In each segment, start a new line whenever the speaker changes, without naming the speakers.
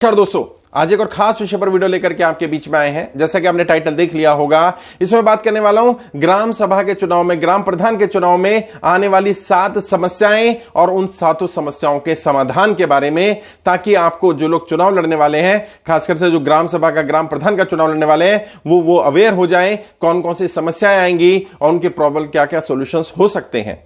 नमस्कार दोस्तों, आज एक और खास विषय पर वीडियो लेकर के आपके बीच में आए हैं। जैसा कि आपने टाइटल देख लिया होगा, इसमें बात करने वाला हूं ग्राम सभा के चुनाव में, ग्राम प्रधान के चुनाव में आने वाली 7 समस्याएं और उन 7 समस्याओं के समाधान के बारे में, ताकि आपको जो लोग चुनाव लड़ने वाले हैं, खासकर से जो ग्राम सभा का, ग्राम प्रधान का चुनाव लड़ने वाले हैं, वो अवेयर हो जाएं कौन कौन सी समस्याएं आएंगी और उनके प्रॉब्लम क्या क्या सोल्यूशन हो सकते हैं।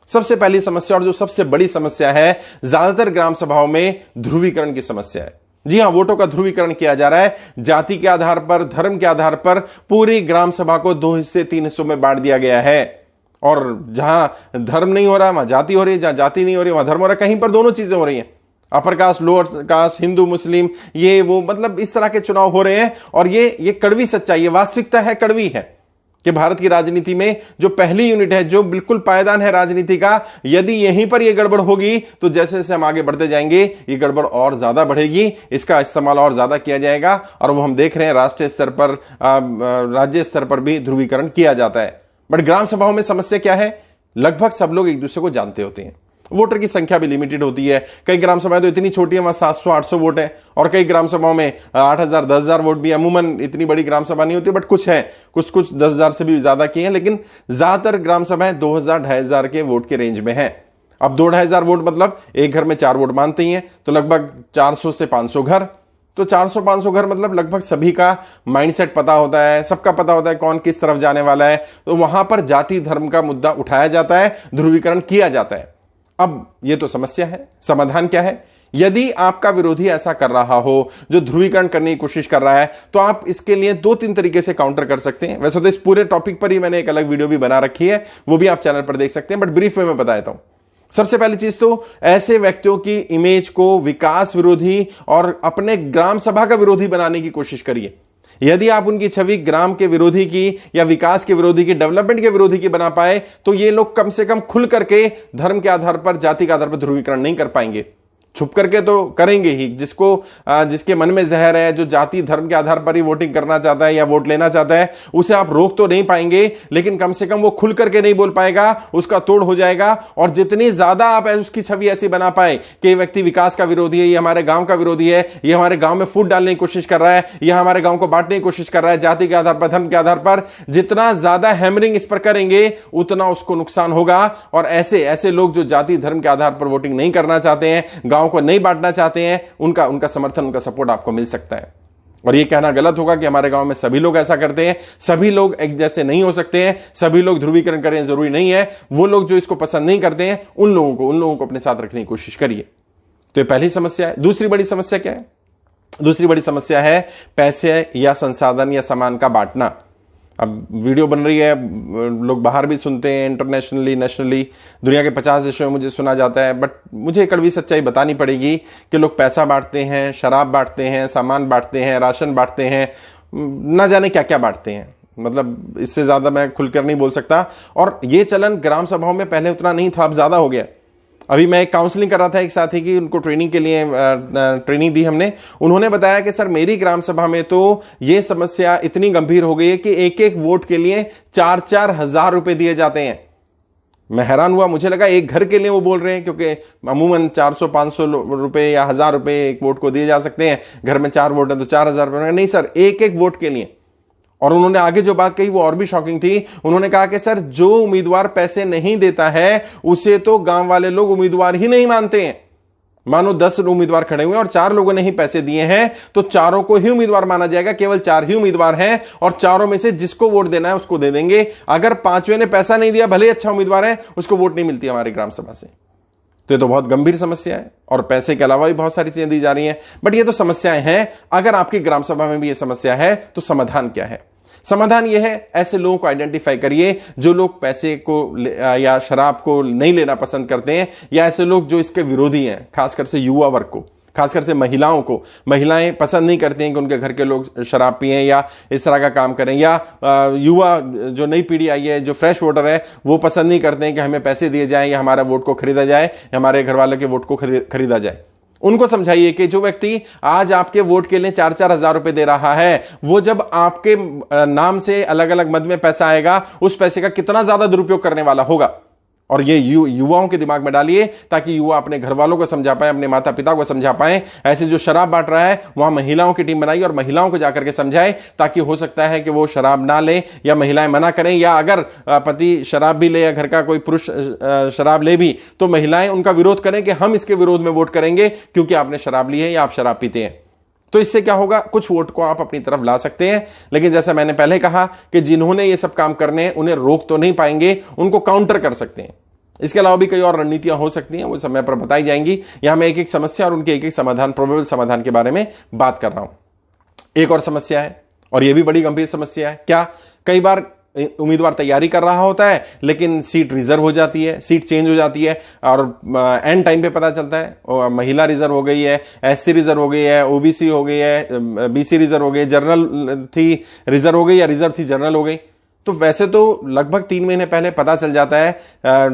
सबसे पहली समस्या और जो सबसे बड़ी समस्या है ज्यादातर ग्राम सभाओं में, ध्रुवीकरण की समस्या है। जी हां, वोटों का ध्रुवीकरण किया जा रहा है। जाति के आधार पर, धर्म के आधार पर पूरी ग्राम सभा को 2 हिस्से 3 हिस्सों में बांट दिया गया है। और जहां धर्म नहीं हो रहा वहां जाति हो रही है, जहां जाति नहीं हो रही वहां धर्म हो रहा है। कहीं पर दोनों चीजें हो रही हैं, upper caste, lower caste, Hindu Muslim, ये वो, मतलब इस तरह के चुनाव हो रहे हैं। और ये कड़वी सच्चाई है, वास्तविकता है, कड़वी है कि भारत की राजनीति में जो पहली यूनिट है, जो बिल्कुल पायदान है राजनीति का, यदि यहीं पर यह गड़बड़ होगी तो जैसे जैसे हम आगे बढ़ते जाएंगे ये गड़बड़ और ज्यादा बढ़ेगी, इसका इस्तेमाल और ज्यादा किया जाएगा। और वो हम देख रहे हैं राष्ट्रीय स्तर पर, राज्य स्तर पर भी ध्रुवीकरण किया जाता है। बट ग्राम सभाओं में समस्या क्या है? लगभग सब लोग एक दूसरे को जानते होते हैं, वोटर की संख्या भी लिमिटेड होती है। कई ग्राम सभाएं तो इतनी छोटी है, वहां 700-800 वोट हैं, और कई ग्राम सभाओं में 8,000 10,000 वोट भी। अमूमन इतनी बड़ी ग्राम सभा नहीं होती, बट कुछ है, कुछ 10,000 से भी ज्यादा की हैं। लेकिन ज्यादातर ग्राम सभाएं 2,000-2,500 के वोट के रेंज में है। अब 2,500 वोट मतलब एक घर में 4 वोट मानते हैं, तो लगभग 400 से 500 घर। तो 400-500 घर मतलब लगभग सभी का माइंडसेट पता होता है, सबका पता होता है कौन किस तरफ जाने वाला है। तो वहां पर जाति धर्म का मुद्दा उठाया जाता है, ध्रुवीकरण किया जाता है। अब ये तो समस्या है, समाधान क्या है? यदि आपका विरोधी ऐसा कर रहा हो, जो ध्रुवीकरण करने की कोशिश कर रहा है, तो आप इसके लिए 2-3 तरीके से काउंटर कर सकते हैं। वैसे तो इस पूरे टॉपिक पर ही मैंने एक अलग वीडियो भी बना रखी है, वो भी आप चैनल पर देख सकते हैं, बट ब्रीफ में मैं बता देता हूं। सबसे पहली चीज तो ऐसे व्यक्तियों की इमेज को विकास विरोधी और अपने ग्राम सभा का विरोधी बनाने की कोशिश करिए। यदि आप उनकी छवि ग्राम के विरोधी की या विकास के विरोधी की, डेवलपमेंट के विरोधी की बना पाए, तो ये लोग कम से कम खुल करके धर्म के आधार पर, जाति के आधार पर ध्रुवीकरण नहीं कर पाएंगे। छुप करके तो करेंगे ही। जिसके मन में जहर है, जो जाति धर्म के आधार पर ही वोटिंग करना चाहता है या वोट लेना चाहता है, उसे आप रोक तो नहीं पाएंगे, लेकिन कम से कम वो खुल करके नहीं बोल पाएगा, उसका तोड़ हो जाएगा। और जितनी ज्यादा आप उसकी छवि ऐसी बना पाए कि ये व्यक्ति विकास का विरोधी है, ये हमारे गांव का विरोधी है, ये हमारे गांव में फूट डालने की कोशिश कर रहा है, ये हमारे गांव को बांटने की कोशिश कर रहा है, जाति के आधार पर, धर्म के आधार पर, जितना ज्यादा हैमरिंग इस पर करेंगे उतना उसको नुकसान होगा। और ऐसे लोग जो जाति धर्म के आधार पर वोटिंग नहीं करना चाहते हैं, गांव को नहीं बांटना चाहते हैं, उनका समर्थन, उनका सपोर्ट आपको मिल सकता है। और यह कहना गलत होगा कि हमारे गांव में सभी लोग ऐसा करते हैं। सभी लोग एक जैसे नहीं हो सकते हैं, सभी लोग ध्रुवीकरण करें जरूरी नहीं है। वो लोग जो इसको पसंद नहीं करते हैं, उन लोगों को अपने साथ रखने की कोशिश करिए। तो ये पहली समस्या है। दूसरी बड़ी समस्या क्या है? दूसरी बड़ी समस्या है पैसे या संसाधन या सामान का बांटना। अब वीडियो बन रही है, लोग बाहर भी सुनते हैं, इंटरनेशनली, नेशनली, दुनिया के 50 देशों में मुझे सुना जाता है। बट मुझे कड़वी सच्चाई बतानी पड़ेगी कि लोग पैसा बांटते हैं, शराब बांटते हैं, सामान बांटते हैं, राशन बांटते हैं, ना जाने क्या क्या बांटते हैं। मतलब इससे ज्यादा मैं खुलकर नहीं बोल सकता। और ये चलन ग्राम सभाओं में पहले उतना नहीं था, अब ज्यादा हो गया। अभी मैं एक काउंसलिंग कर रहा था एक साथी की, उनको ट्रेनिंग के लिए ट्रेनिंग दी हमने। उन्होंने बताया कि सर मेरी ग्राम सभा में तो यह समस्या इतनी गंभीर हो गई है कि एक वोट के लिए 4-4 हजार रुपए दिए जाते हैं। मैं हैरान हुआ, मुझे लगा एक घर के लिए वो बोल रहे हैं, क्योंकि अमूमन 400-500 रुपए या 1,000 रुपए एक वोट को दिए जा सकते हैं। घर में 4 वोट है तो 4,000 रुपए। नहीं सर, एक वोट के लिए। और उन्होंने आगे जो बात कही वो और भी शॉकिंग थी। उन्होंने कहा कि सर जो उम्मीदवार पैसे नहीं देता है उसे तो गांव वाले लोग उम्मीदवार ही नहीं मानते हैं। मानो 10 उम्मीदवार खड़े हुए और 4 लोगों ने ही पैसे दिए हैं, तो चारों को ही उम्मीदवार माना जाएगा। केवल 4 ही उम्मीदवार हैं और चारों में से जिसको वोट देना है उसको दे देंगे। अगर 5वें ने पैसा नहीं दिया, भले अच्छा उम्मीदवार है, उसको वोट नहीं मिलती हमारी ग्राम सभा से। तो ये तो बहुत गंभीर समस्या है। और पैसे के अलावा भी बहुत सारी चीजें दी जा रही हैं, बट ये तो समस्याएं हैं। अगर आपकी ग्राम सभा में भी ये समस्या है तो समाधान क्या है? समाधान यह है, ऐसे लोगों को आइडेंटिफाई करिए जो लोग पैसे को या शराब को नहीं लेना पसंद करते हैं, या ऐसे लोग जो इसके विरोधी हैं, खासकर से युवा वर्ग को, खासकर से महिलाओं को। महिलाएं पसंद नहीं करती हैं कि उनके घर के लोग शराब पिएं या इस तरह का काम करें, या युवा जो नई पीढ़ी आई है, जो फ्रेश वोटर है, वो पसंद नहीं करते हैं कि हमें पैसे दिए जाएं या हमारा वोट को खरीदा जाए, हमारे घर वाले के वोट को खरीदा जाए। उनको समझाइए कि जो व्यक्ति आज आपके वोट के लिए 4-4 हजार रुपए दे रहा है, वो जब आपके नाम से अलग अलग मद में पैसा आएगा, उस पैसे का कितना ज्यादा दुरुपयोग करने वाला होगा। और ये युवाओं के दिमाग में डालिए ताकि युवा अपने घर वालों को समझा पाए, अपने माता पिता को समझा पाए। ऐसे जो शराब बांट रहा है वहां महिलाओं की टीम बनाइए और महिलाओं को जाकर के समझाए, ताकि हो सकता है कि वो शराब ना ले या महिलाएं मना करें, या अगर पति शराब भी ले या घर का कोई पुरुष शराब ले भी तो महिलाएं उनका विरोध करें कि हम इसके विरोध में वोट करेंगे क्योंकि आपने शराब ली है या आप शराब पीते हैं। तो इससे क्या होगा, कुछ वोट को आप अपनी तरफ ला सकते हैं। लेकिन जैसा मैंने पहले कहा कि जिन्होंने ये सब काम करने हैं उन्हें रोक तो नहीं पाएंगे, उनको काउंटर कर सकते हैं। इसके अलावा भी कई और रणनीतियां हो सकती हैं, वो समय पर बताई जाएंगी। यहां मैं एक एक समस्या और उनके एक एक समाधान, प्रोबेबल समाधान के बारे में बात कर रहा हूं। एक और समस्या है, और यह भी बड़ी गंभीर समस्या है। क्या, कई बार उम्मीदवार तैयारी कर रहा होता है लेकिन सीट रिजर्व हो जाती है, सीट चेंज हो जाती है और एंड टाइम पे पता चलता है महिला रिजर्व हो गई है, एससी रिजर्व हो गई है, ओबीसी हो गई है, बीसी रिजर्व हो गई, जनरल थी रिजर्व हो गई या रिजर्व थी जनरल हो गई। तो वैसे तो लगभग 3 महीने पहले पता चल जाता है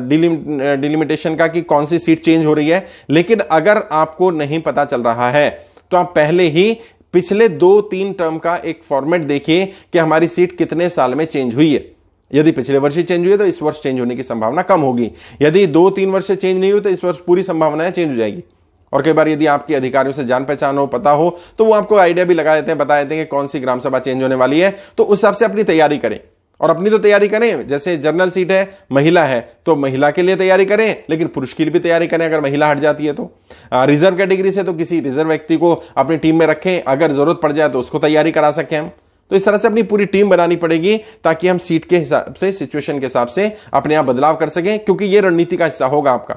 डिलिमिटेशन का कि कौन सी सीट चेंज हो रही है। लेकिन अगर आपको नहीं पता चल रहा है तो आप पहले ही पिछले 2-3 टर्म का एक फॉर्मेट देखिए कि हमारी सीट कितने साल में चेंज हुई है। यदि पिछले वर्ष ही चेंज हुई है तो इस वर्ष चेंज होने की संभावना कम होगी। यदि 2-3 वर्ष से चेंज नहीं हुई तो इस वर्ष पूरी संभावना चेंज हो जाएगी। और कई बार यदि आपके अधिकारियों से जान पहचान हो, पता हो, तो वो आपको आइडिया भी लगा देते हैं, बता देते हैं कि कौन सी ग्राम सभा चेंज होने वाली है। तो उस हिसाब से अपनी तैयारी करें, और अपनी तो तैयारी करें। जैसे जनरल सीट है, महिला है, तो महिला के लिए तैयारी करें, लेकिन पुरुष के लिए भी तैयारी करें अगर महिला हट जाती है तो। रिजर्व कैटेगरी से तो किसी रिजर्व व्यक्ति को अपनी टीम में रखें, अगर जरूरत पड़ जाए तो उसको तैयारी करा सकें हम। तो इस तरह से अपनी पूरी टीम बनानी पड़ेगी ताकि हम सीट के हिसाब से, सिचुएशन के हिसाब से अपने आप बदलाव कर सकें, क्योंकि यह रणनीति का हिस्सा होगा आपका।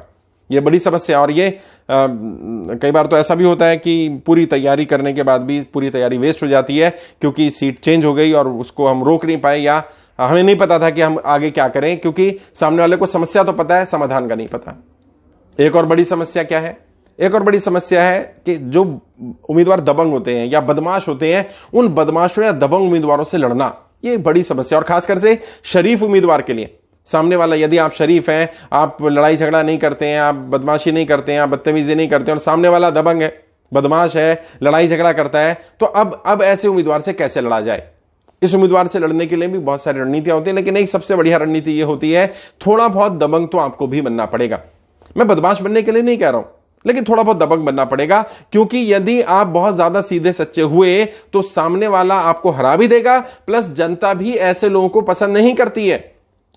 यह बड़ी समस्या, और ये कई बार तो ऐसा भी होता है कि पूरी तैयारी करने के बाद भी पूरी तैयारी वेस्ट हो जाती है क्योंकि सीट चेंज हो गई और उसको हम रोक नहीं पाए, या हमें नहीं पता था कि हम आगे क्या करें, क्योंकि सामने वाले को समस्या तो पता है, समाधान का नहीं पता। एक और बड़ी समस्या क्या है, एक और बड़ी समस्या है कि जो उम्मीदवार दबंग होते हैं या बदमाश होते हैं, उन बदमाशों या दबंग उम्मीदवारों से लड़ना, ये बड़ी समस्या। और खासकर से शरीफ उम्मीदवार के लिए, सामने वाला, यदि आप शरीफ हैं, आप लड़ाई झगड़ा नहीं करते हैं, आप बदमाशी नहीं करते हैं, आप बदतमीजी नहीं करते हैं, और सामने वाला दबंग है, बदमाश है, लड़ाई झगड़ा करता है, तो अब ऐसे उम्मीदवार से कैसे लड़ा जाए। इस उम्मीदवार से लड़ने के लिए भी बहुत सारी रणनीतियां होती है, लेकिन एक सबसे बढ़िया रणनीति यह होती है, थोड़ा बहुत दबंग तो आपको भी बनना पड़ेगा। मैं बदमाश बनने के लिए नहीं कह रहा हूं, लेकिन थोड़ा बहुत दबंग बनना पड़ेगा, क्योंकि यदि आप बहुत ज्यादा सीधे सच्चे हुए तो सामने वाला आपको हरा भी देगा, प्लस जनता भी ऐसे लोगों को पसंद नहीं करती है।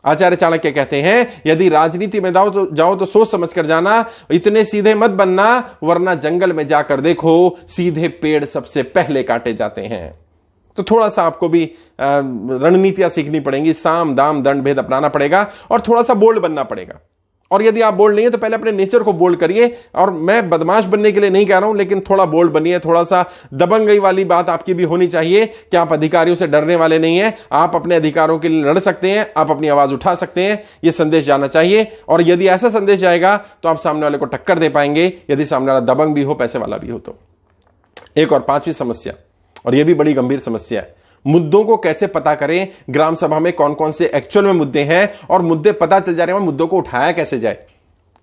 आचार्य चाणक्य कहते हैं, यदि राजनीति में जाओ तो सोच समझ कर जाना, इतने सीधे मत बनना, वरना जंगल में जाकर देखो सीधे पेड़ सबसे पहले काटे जाते हैं। तो थोड़ा सा आपको भी रणनीतियां सीखनी पड़ेंगी, साम दाम दंड भेद अपनाना पड़ेगा और थोड़ा सा बोल्ड बनना पड़ेगा। और यदि आप बोल्ड नहीं है तो पहले अपने नेचर को बोल्ड करिए। और मैं बदमाश बनने के लिए नहीं कह रहा हूं, लेकिन थोड़ा बोल्ड बनिए, थोड़ा सा दबंगई वाली बात आपकी भी होनी चाहिए कि आप अधिकारियों से डरने वाले नहीं हैं, आप अपने अधिकारों के लिए लड़ सकते हैं, आप अपनी आवाज उठा सकते हैं। यह संदेश जाना चाहिए, और यदि ऐसा संदेश जाएगा तो आप सामने वाले को टक्कर दे पाएंगे, यदि सामने वाला दबंग भी हो, पैसे वाला भी हो तो। एक और 5वीं समस्या, और यह भी बड़ी गंभीर समस्या है, मुद्दों को कैसे पता करें, ग्राम सभा में कौन कौन से एक्चुअल में मुद्दे हैं, और मुद्दे पता चल जा रहे हैं, मुद्दों को उठाया कैसे जाए।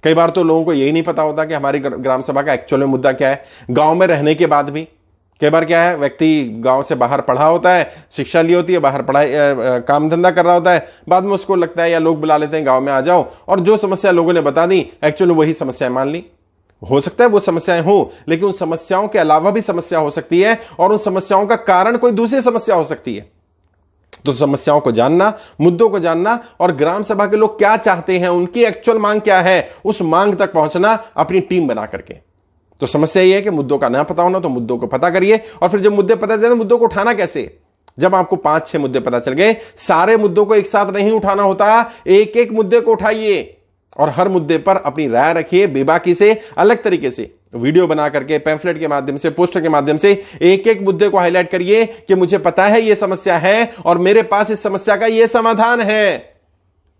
कई बार तो लोगों को यही नहीं पता होता कि हमारी ग्राम सभा का एक्चुअल में मुद्दा क्या है। गांव में रहने के बाद भी कई बार क्या है, व्यक्ति गांव से बाहर पढ़ा होता है, शिक्षा ली होती है, बाहर पढ़ाई काम धंधा कर रहा होता है, बाद में उसको लगता है, या लोग बुला लेते हैं गांव में आ जाओ, और जो समस्या लोगों ने बता दी एक्चुअली वही समस्याएं मान ली। हो सकता है वो समस्याएं हो, लेकिन उन समस्याओं के अलावा भी समस्या हो सकती है, और उन समस्याओं का कारण कोई दूसरी समस्या हो सकती है। तो समस्याओं को जानना, मुद्दों को जानना, और ग्राम सभा के लोग क्या चाहते हैं, उनकी एक्चुअल मांग क्या है, उस मांग तक पहुंचना अपनी टीम बना करके। तो समस्या यह है कि मुद्दों का ना पता होना, तो मुद्दों को पता करिए, और फिर जब मुद्दे पता चले, मुद्दों को उठाना कैसे। जब आपको 5-6 मुद्दे पता चल गए, सारे मुद्दों को एक साथ नहीं उठाना होता, एक एक मुद्दे को उठाइए और हर मुद्दे पर अपनी राय रखिए, बेबाकी से, अलग तरीके से वीडियो बना करके, पैम्फलेट के माध्यम से, पोस्टर के माध्यम से एक एक मुद्दे को हाईलाइट करिए कि मुझे पता है यह समस्या है और मेरे पास इस समस्या का यह समाधान है।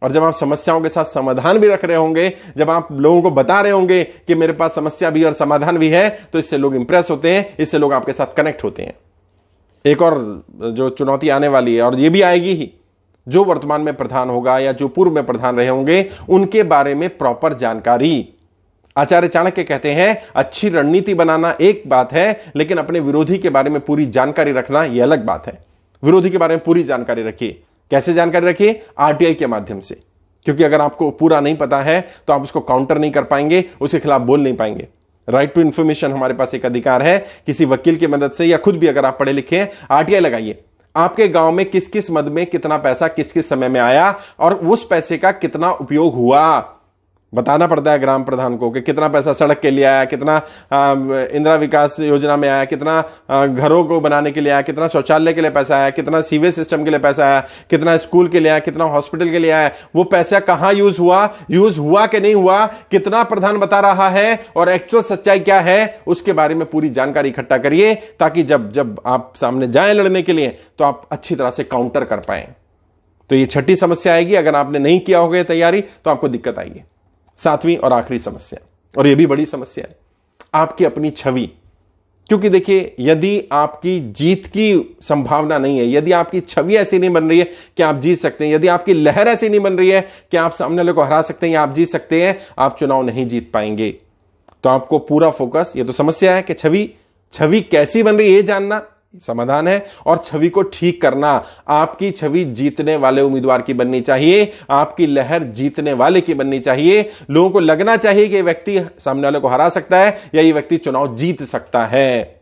और जब आप समस्याओं के साथ समाधान भी रख रहे होंगे, जब आप लोगों को बता रहे होंगे कि मेरे पास समस्या भी और समाधान भी है, तो इससे लोग इंप्रेस होते हैं, इससे लोग आपके साथ कनेक्ट होते हैं। एक और जो चुनौती आने वाली है, और यह भी आएगी ही, जो वर्तमान में प्रधान होगा या जो पूर्व में प्रधान रहे होंगे, उनके बारे में प्रॉपर जानकारी। आचार्य चाणक्य कहते हैं, अच्छी रणनीति बनाना एक बात है, लेकिन अपने विरोधी के बारे में पूरी जानकारी रखना यह अलग बात है। विरोधी के बारे में पूरी जानकारी रखिए। कैसे जानकारी रखिए? आरटीआई के माध्यम से। क्योंकि अगर आपको पूरा नहीं पता है तो आप उसको काउंटर नहीं कर पाएंगे, उसके खिलाफ बोल नहीं पाएंगे। राइट टू इंफॉर्मेशन हमारे पास एक अधिकार है, किसी वकील की मदद से या खुद भी अगर आप पढ़े लिखे हैं, आरटीआई लगाइए। आपके गांव में किस किस मद में कितना पैसा किस किस समय में आया और उस पैसे का कितना उपयोग हुआ, बताना पड़ता है ग्राम प्रधान को कि कितना पैसा सड़क के लिए आया, कितना इंदिरा विकास योजना में आया, कितना घरों को बनाने के लिए आया, कितना शौचालय के लिए पैसा आया, कितना सीवेज सिस्टम के लिए पैसा आया, कितना स्कूल के लिए आया, कितना हॉस्पिटल के लिए आया, वो पैसा कहां यूज हुआ कि नहीं हुआ, कितना प्रधान बता रहा है और एक्चुअल सच्चाई क्या है, उसके बारे में पूरी जानकारी इकट्ठा करिए, ताकि जब आप सामने जाएं लड़ने के लिए तो आप अच्छी तरह से काउंटर कर पाए। तो ये छठी समस्या आएगी, अगर आपने नहीं किया होगा तैयारी तो आपको दिक्कत आएगी। सातवीं और आखिरी समस्या, और यह भी बड़ी समस्या है, आपकी अपनी छवि। क्योंकि देखिए, यदि आपकी जीत की संभावना नहीं है, यदि आपकी छवि ऐसी नहीं बन रही है कि आप जीत सकते हैं, यदि आपकी लहर ऐसी नहीं बन रही है कि आप सामने वाले को हरा सकते हैं या आप जीत सकते हैं, आप चुनाव नहीं जीत पाएंगे। तो आपको पूरा फोकस, ये तो समस्या है कि छवि कैसी बन रही है ये जानना समाधान है, और छवि को ठीक करना। आपकी छवि जीतने वाले उम्मीदवार की बननी चाहिए, आपकी लहर जीतने वाले की बननी चाहिए। लोगों को लगना चाहिए कि ये व्यक्ति सामने वाले को हरा सकता है या ये व्यक्ति चुनाव जीत सकता है।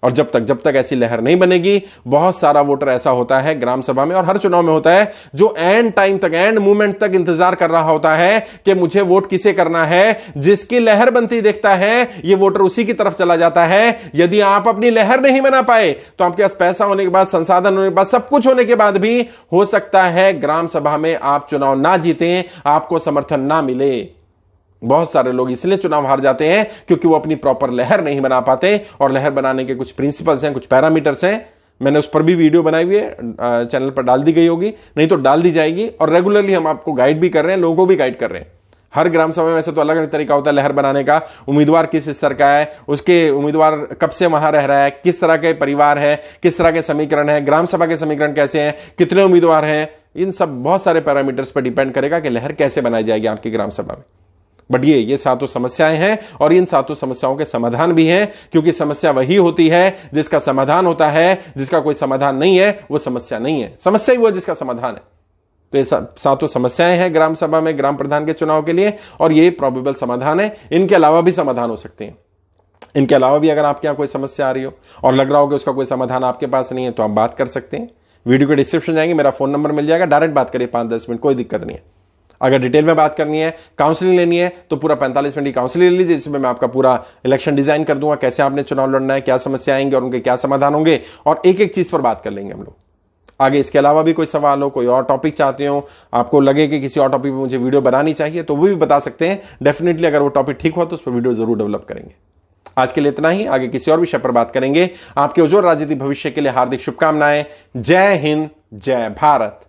और जब तक ऐसी लहर नहीं बनेगी, बहुत सारा वोटर ऐसा होता है ग्राम सभा में और हर चुनाव में होता है, जो एंड टाइम तक, एंड मूवमेंट तक इंतजार कर रहा होता है कि मुझे वोट किसे करना है। जिसकी लहर बनती देखता है, ये वोटर उसी की तरफ चला जाता है। यदि आप अपनी लहर नहीं बना पाए तो आपके पास पैसा होने के बाद, संसाधन होने के बाद, सब कुछ होने के बाद भी हो सकता है ग्राम सभा में आप चुनाव ना जीतें, आपको समर्थन ना मिले। बहुत सारे लोग इसलिए चुनाव हार जाते हैं क्योंकि वो अपनी प्रॉपर लहर नहीं बना पाते, और लहर बनाने के कुछ प्रिंसिपल्स हैं, कुछ पैरामीटर्स हैं। मैंने उस पर भी वीडियो बनाई हुई है, चैनल पर डाल दी गई होगी, नहीं तो डाल दी जाएगी। और रेगुलरली हम आपको गाइड भी कर रहे हैं, लोगों को भी गाइड कर रहे हैं। हर ग्राम सभा में वैसे तो अलग अलग तरीका होता है लहर बनाने का, उम्मीदवार किस स्तर का है, उसके उम्मीदवार कब से वहां रह रहा है, किस तरह के परिवार है, किस तरह के समीकरण है, ग्राम सभा के समीकरण कैसे हैं, कितने उम्मीदवार हैं, इन सब बहुत सारे पैरामीटर्स पर डिपेंड करेगा कि लहर कैसे बनाई जाएगी आपकी ग्राम सभा में। बट ये सातों समस्याएं हैं, और इन सातों समस्याओं के समाधान भी हैं, क्योंकि समस्या वही होती है जिसका समाधान होता है। जिसका कोई समाधान नहीं है वो समस्या नहीं है, समस्या ही वो है जिसका समाधान है। तो ये सातों समस्याएं हैं ग्राम सभा में ग्राम प्रधान के चुनाव के लिए, और ये प्रोबेबल समाधान है। इनके अलावा भी समाधान हो सकते हैं। इनके अलावा भी अगर आपके यहां कोई समस्या आ रही हो और लग रहा हो कि उसका कोई समाधान आपके पास नहीं है, तो आप बात कर सकते हैं। वीडियो के डिस्क्रिप्शन जाएंगे, मेरा फोन नंबर मिल जाएगा, डायरेक्ट बात करिए 5-10 मिनट, कोई दिक्कत नहीं है। अगर डिटेल में बात करनी है, काउंसलिंग लेनी है, तो पूरा 45 मिनट की काउंसलिंग ले लीजिए, जिसमें मैं आपका पूरा इलेक्शन डिजाइन कर दूंगा, कैसे आपने चुनाव लड़ना है, क्या समस्या आएंगे और उनके क्या समाधान होंगे, और एक एक चीज पर बात कर लेंगे हम लोग आगे। इसके अलावा भी कोई सवाल हो, कोई और टॉपिक चाहते हो, आपको लगे कि किसी और टॉपिक पर मुझे वीडियो बनानी चाहिए, तो वो भी बता सकते हैं। डेफिनेटली अगर वो टॉपिक ठीक हो तो उस पर वीडियो जरूर डेवलप करेंगे। आज के लिए इतना ही, आगे किसी और विषय पर बात करेंगे। आपके उज्ज्वल राजनीतिक भविष्य के लिए हार्दिक शुभकामनाएं। जय हिंद, जय भारत।